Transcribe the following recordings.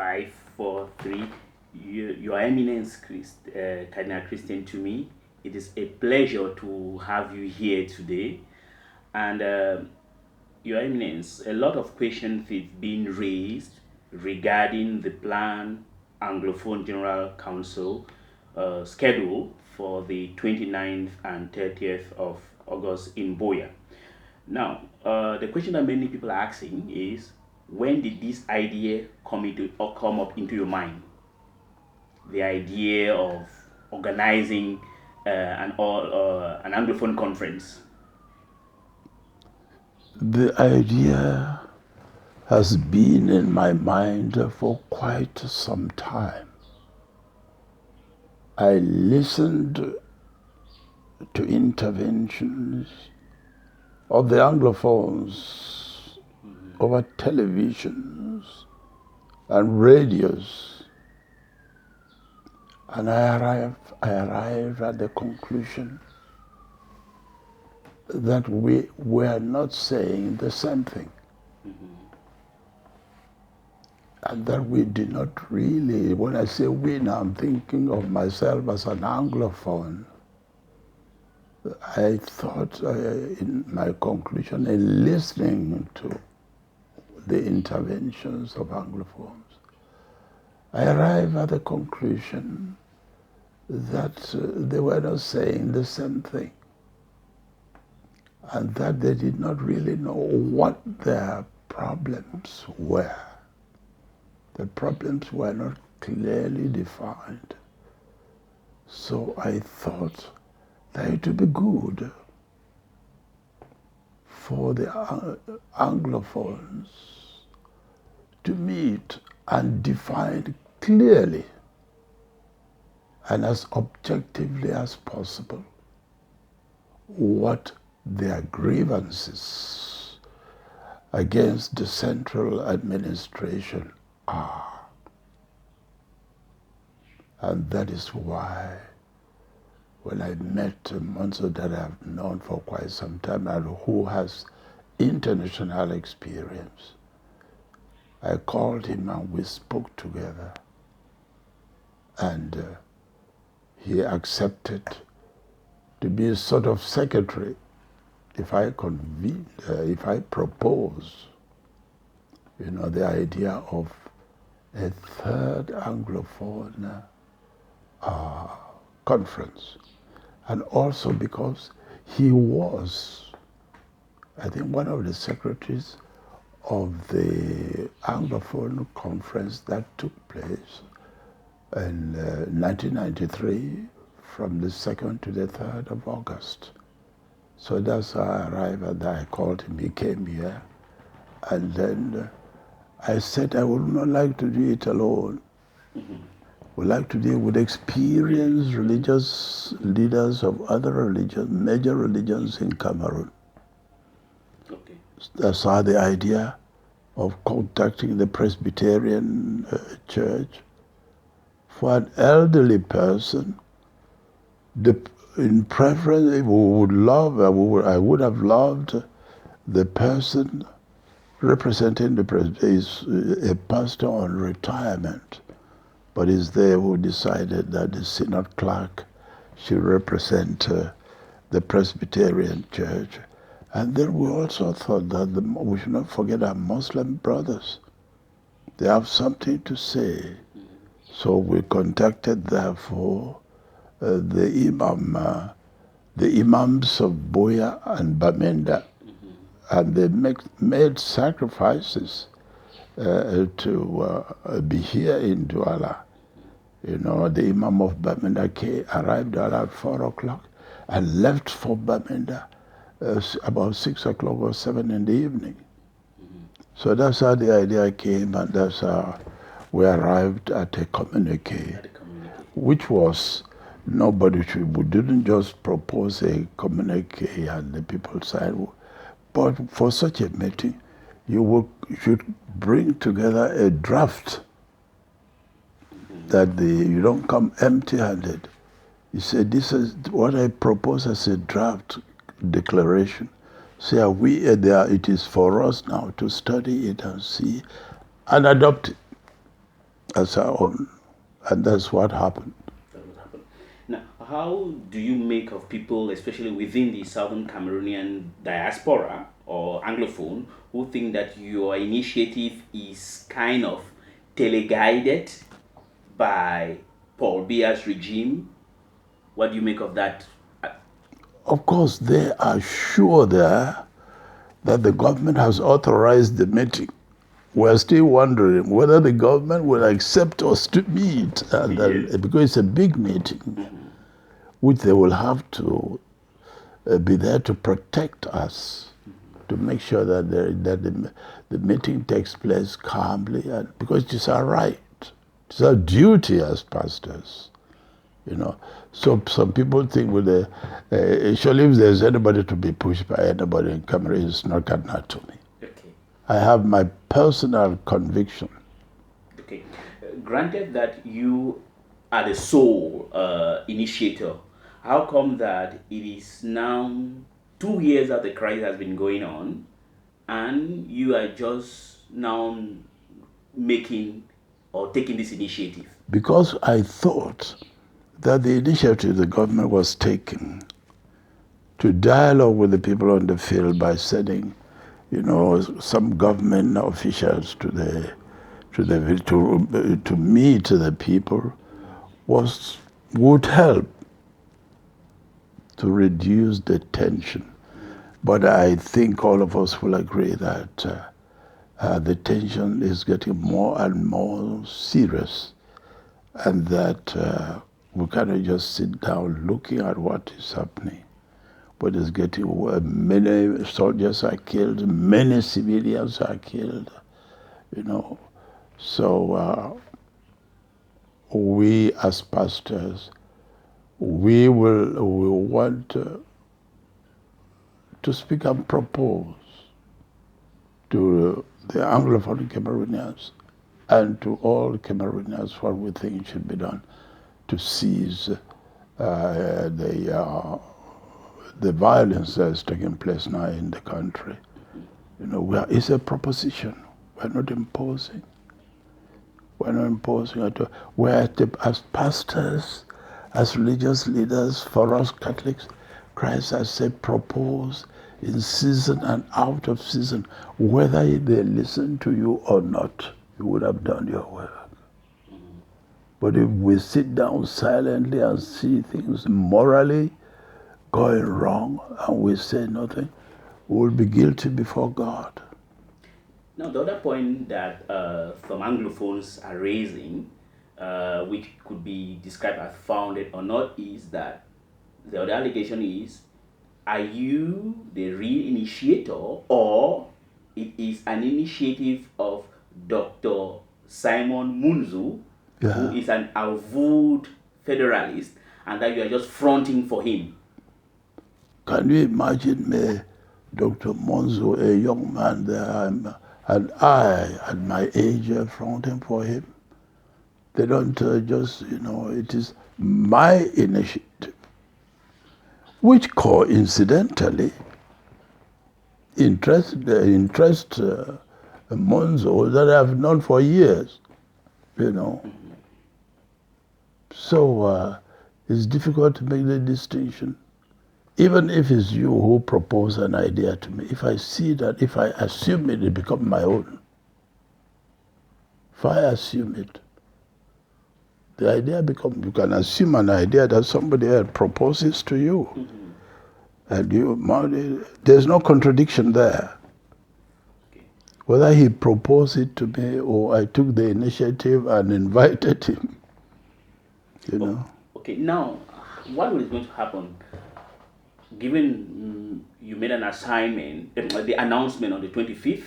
543. Your Eminence, Cardinal Christian Tumi, it is a pleasure to have you here today. And Your Eminence, a lot of questions is being raised regarding the planned Anglophone General Council schedule for the 29th and 30th of August in Boya. Now, the question that many people are asking is, when did this idea come up into your mind? The idea of organizing an Anglophone conference. The idea has been in my mind for quite some time. I listened to interventions of the Anglophones over televisions and radios, and I arrived at the conclusion that we were not saying the same thing. And that we did not really, when I say we now, I'm thinking of myself as an Anglophone. I thought in my conclusion, in listening to the interventions of Anglophones, I arrived at the conclusion that they were not saying the same thing, and that they did not really know what their problems were. The problems were not clearly defined. So I thought that it would be good for the Anglophones to meet and define clearly and as objectively as possible what their grievances against the central administration are. And that is why when I met Munzu, that I've known for quite some time and who has international experience, I called him and we spoke together, and he accepted to be a sort of secretary if I convene, if I propose, the idea of a third Anglophone conference. And also because he was, I think, one of the secretaries of the Anglophone conference that took place in 1993 from the 2nd to the 3rd of August. So that's how I arrived, and I called him, he came here, and then I said I would not like to do it alone. Would like to deal with experienced religious leaders of other religions, major religions in Cameroon. Okay. That's how the idea of contacting the Presbyterian church for an elderly person. In preference, I would have loved the person representing the Presbyterian is a pastor on retirement, but is there who decided that the synod clerk should represent the Presbyterian church. And then we also thought that we should not forget our Muslim brothers. They have something to say. So we contacted, therefore, the imams of Boya and Bamenda, and they made sacrifices to be here in Douala. The Imam of Bamenda arrived at 4 o'clock and left for Bamenda about 6 o'clock or 7 in the evening. So that's how the idea came, and that's how we arrived at a communique, which was we didn't just propose a communique and the people signed, but for such a meeting, you should bring together a draft that you don't come empty-handed. You say, this is what I propose as a draft declaration. Say, it is for us now to study it and see and adopt it. as our own. And that's what happened. That would happen. Now, how do you make of people, especially within the Southern Cameroonian diaspora or Anglophone, who think that your initiative is kind of teleguided by Paul Biya's regime? What do you make of that? Of course, they are sure there that the government has authorized the meeting. We're still wondering whether the government will accept us to meet, Yes. because it's a big meeting, which they will have to be there to protect us, to make sure that the meeting takes place calmly, and because it is our right, it's our duty as pastors, you know. So some people think, well, surely if there's anybody to be pushed by anybody in Cameroon, it's not Cardinal Tumi. Okay. I have my personal conviction. Okay. Granted that you are the sole initiator, how come that it is now 2 years that the crisis has been going on and you are just now making or taking this initiative? Because I thought that the initiative the government was taking to dialogue with the people on the field by sending, some government officials to meet the people would help to reduce the tension. But I think all of us will agree that the tension is getting more and more serious, and that we cannot just sit down looking at what is happening. But it's getting worse. Many soldiers are killed, many civilians are killed, So we as pastors, we want to speak and propose to the Anglophone Cameroonians and to all Cameroonians what we think should be done to seize the violence that is taking place now in the country. It's a proposition. We're not imposing. We're not imposing at all. As pastors, as religious leaders, for us Catholics, Christ has said, propose in season and out of season. Whether they listen to you or not, you would have done your work. But if we sit down silently and see things morally going wrong and we say nothing, we will be guilty before God. Now, the other point that some Anglophones are raising, which could be described as founded or not, is that the other allegation is, are you the real initiator, or it is an initiative of Dr. Simon Munzu, who is an avowed federalist, and that you are just fronting for him? Can you imagine me, Dr. Munzu, a young man there, and I, at my age, fronting for him? They don't it is my initiative, which coincidentally interest Munzu that I've known for years, So it's difficult to make the distinction. Even if it's you who propose an idea to me, if I see that, if I assume it, it becomes my own. If I assume it, the idea becomes, you can assume an idea that somebody else proposes to you. And there's no contradiction there. Okay. Whether he proposed it to me or I took the initiative and invited him, Okay, now, what is going to happen? Given you made an assignment, the announcement on the 25th,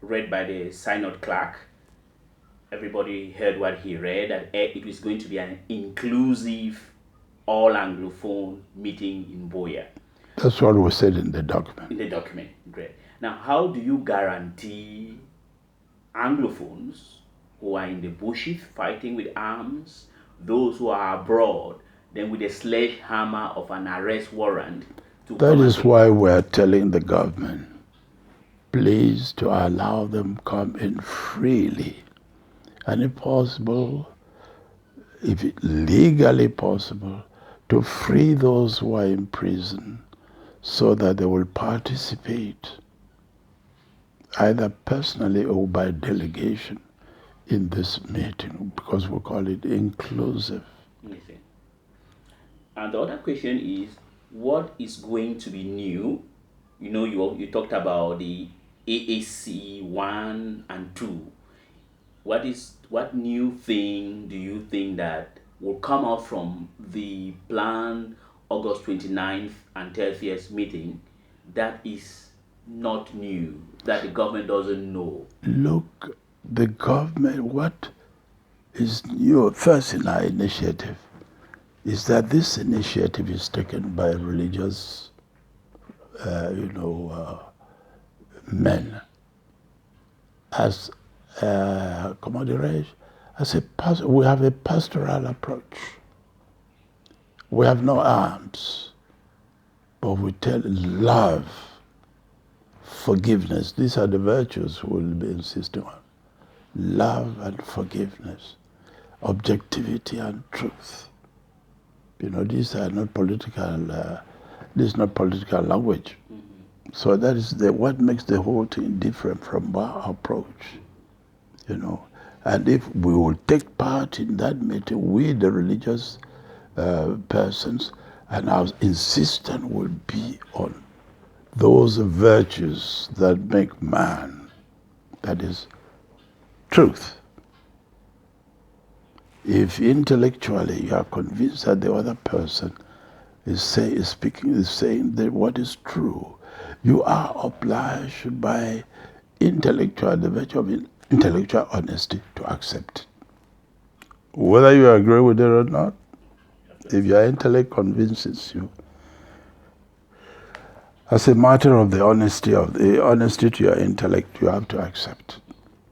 read by the synod clerk, everybody heard what he read, that it was going to be an inclusive all Anglophone meeting in Boya. That's what was said in the document. In the document, great. Now, how do you guarantee Anglophones who are in the bushes fighting with arms, those who are abroad, then with a sledgehammer of an arrest warrant? That is why we're telling the government, please, to allow them come in freely. and if possible, if it legally possible, to free those who are in prison so that they will participate either personally or by delegation in this meeting, because we call it inclusive. Okay. And the other question is, what is going to be new? You know, you talked about the AAC 1 and 2. What new thing do you think that will come out from the planned August 29th and 30th meeting that is not new, that the government doesn't know? Look, the government, what is new first in our initiative is that this initiative is taken by religious, men as we have a pastoral approach. We have no arms, but we tell love, forgiveness. These are the virtues we'll be insisting on. Love and forgiveness, objectivity and truth. These are not political. This is not political language. So that is what makes the whole thing different from our approach. And if we will take part in that meeting, we, the religious persons, and our insistence will be on those virtues that make man, that is, truth. If intellectually you are convinced that the other person is saying that what is true, you are obliged by the virtue of intellectual honesty to accept it. Whether you agree with it or not, if your intellect convinces you, as a matter of the honesty to your intellect, you have to accept.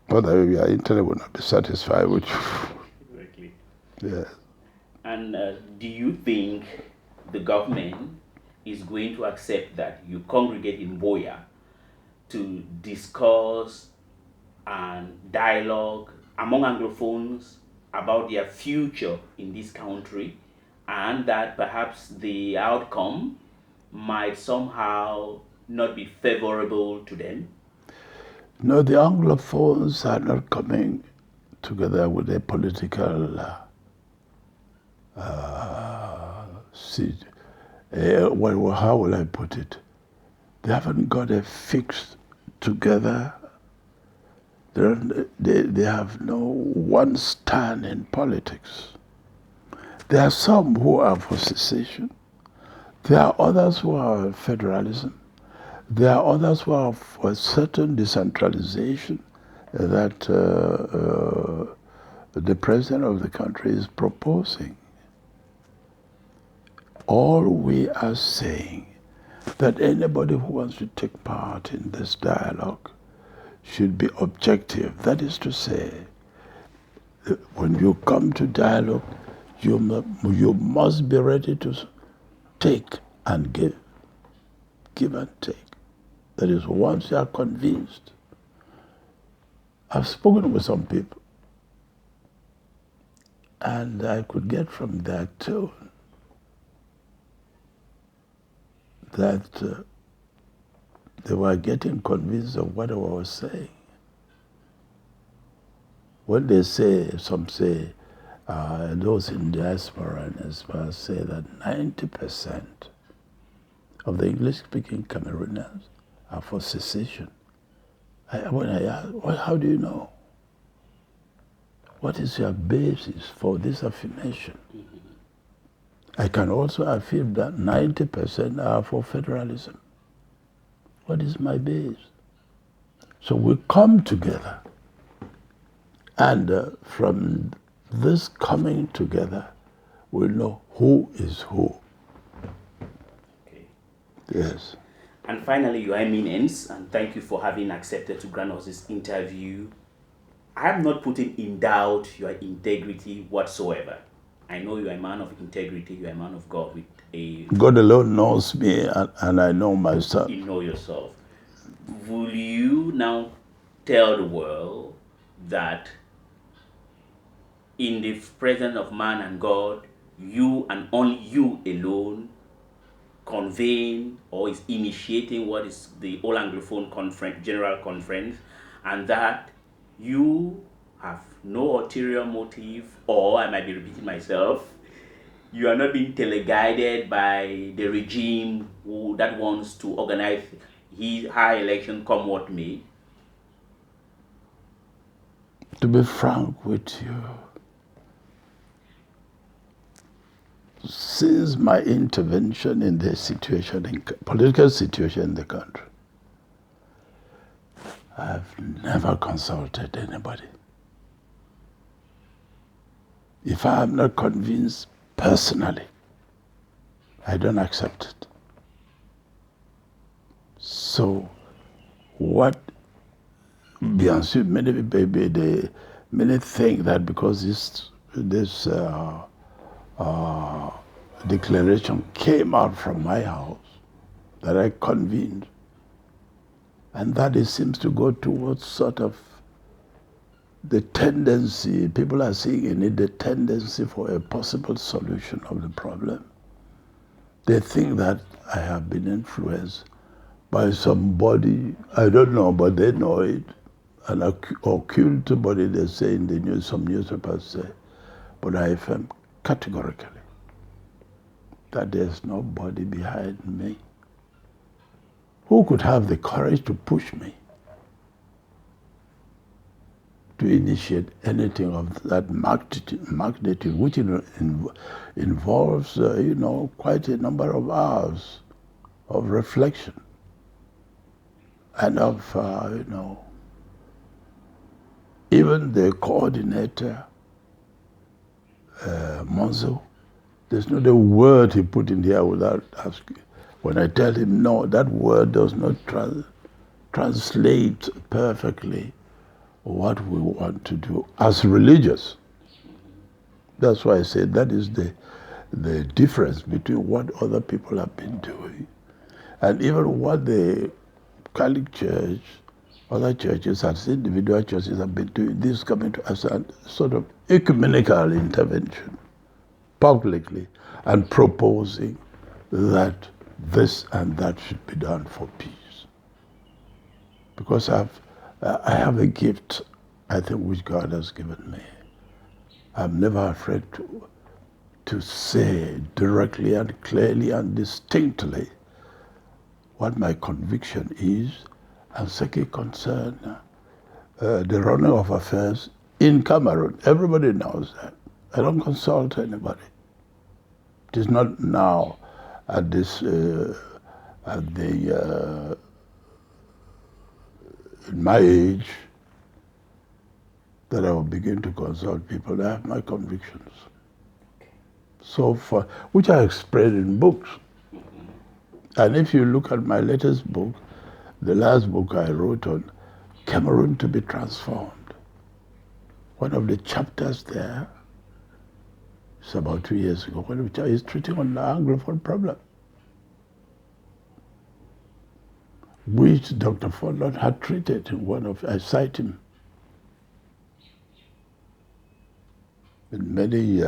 Otherwise, your intellect will not be satisfied with you. Exactly. Yeah. And do you think the government is going to accept that you congregate in Boya to discuss and dialogue among Anglophones about their future in this country, and that perhaps the outcome might somehow not be favorable to them? No, the Anglophones are not coming together with a political seat. Well, how will I put it? They haven't got a fixed together. They have no one stand in politics. There are some who are for secession. There are others who are federalism. There are others who are for certain decentralization that the president of the country is proposing. All we are saying that anybody who wants to take part in this dialogue should be objective. That is to say, when you come to dialogue, you must be ready to take and give and take. That is, once you are convinced. I've spoken with some people, and I could get from that tone that they were getting convinced of what I was saying. When they say, some say, those in diaspora and as well say that 90% of the English-speaking Cameroonians are for secession. When I ask, well, how do you know? What is your basis for this affirmation? I can also affirm that 90% are for federalism. What is my base? So we come together, and from this coming together, we'll know who is who. Okay. Yes. And finally, Your Eminence, and thank you for having accepted to grant us this interview. I am not putting in doubt your integrity whatsoever. I know you are a man of integrity, you are a man of God with a... God alone knows me, and I know myself. You know yourself. Will you now tell the world that in the presence of man and God, you and only you alone convene or is initiating what is the All Anglophone Conference, General Conference, and that you have no ulterior motive, or I might be repeating myself, you are not being teleguided by the regime that wants to organize her election come what may. To be frank with you, since my intervention in the situation, in political situation in the country, I've never consulted anybody. If I am not convinced personally, I don't accept it. So, what Biansu, many think that because this declaration came out from my house, that I convened, and that it seems to go towards sort of the tendency, people are seeing in it the tendency for a possible solution of the problem. They think that I have been influenced by somebody, I don't know, but they know it, an occult body, they say in the news, some newspapers say, but I affirm categorically that there's nobody behind me who could have the courage to push me to initiate anything of that magnitude, which involves, quite a number of hours of reflection and of, even the coordinator, Munzu, there's not a word he put in here without asking. When I tell him, no, that word does not translate perfectly what we want to do as religious. That's why I say that is the difference between what other people have been doing and even what the Catholic Church, other churches, as individual churches have been doing. This is coming to us as a sort of ecumenical intervention publicly and proposing that this and that should be done for peace. Because I have a gift, I think, which God has given me. I'm never afraid to say directly and clearly and distinctly what my conviction is, and second concern the running of affairs in Cameroon. Everybody knows that. I don't consult anybody. It is not now at this in my age that I will begin to consult people. I have my convictions. So far, which I expressed in books. And if you look at my latest book, the last book I wrote on Cameroon to be transformed, one of the chapters there, it's about 2 years ago, one is treating on the Anglophone problem, which Dr. Fondlot had treated in one of, I cite him in many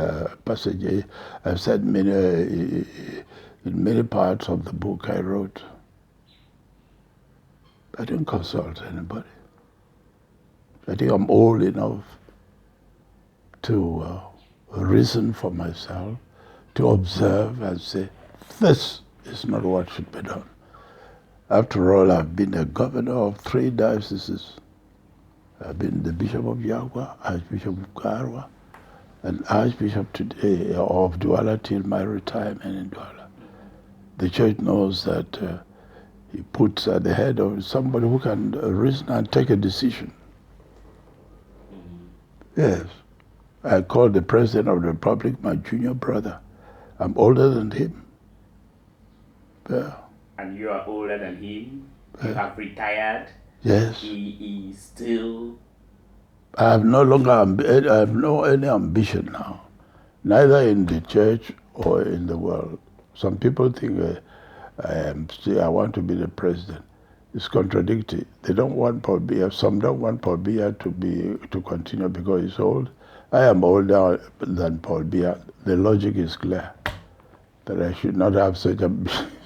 passages. I've said many, in many parts of the book I wrote. I didn't consult anybody. I think I'm old enough to reason for myself, to observe and say, this is not what should be done. After all, I've been a governor of 3 dioceses. I've been the Bishop of Yagua, Archbishop of Garwa, and Archbishop today of Douala till my retirement in Douala. The church knows that he puts at the head of somebody who can reason and take a decision. Yes. I call the President of the Republic my junior brother. I'm older than him. Yeah. And you are older than him. You have retired. Yes. He is still. I have no longer I have no any ambition now, neither in the church or in the world. Some people think I want to be the president. It's contradictory. They don't want Paul Biya. Some don't want Paul Biya to continue because he's old, I am older than Paul Biya. The logic is clear that I should not have such a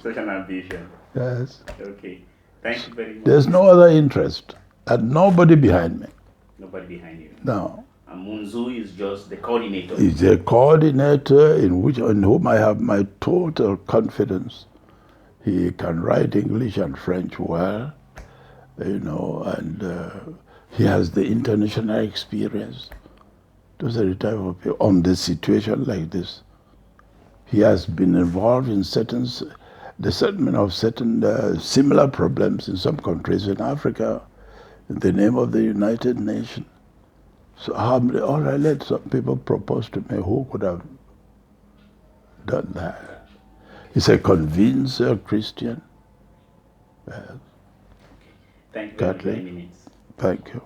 Such an ambition. yes. Okay. Thank you very much. There's no other interest and nobody behind me. Nobody behind you. No. And Munzu is just the coordinator. He's a coordinator in whom I have my total confidence. He can write English and French well, and he has the international experience. Those are the type of people on the situation like this. He has been involved in the settlement of certain similar problems in some countries in Africa in the name of the United Nations. So all I let some people propose to me who could have done that. He's a convinced Christian. Thank you very much. Thank you.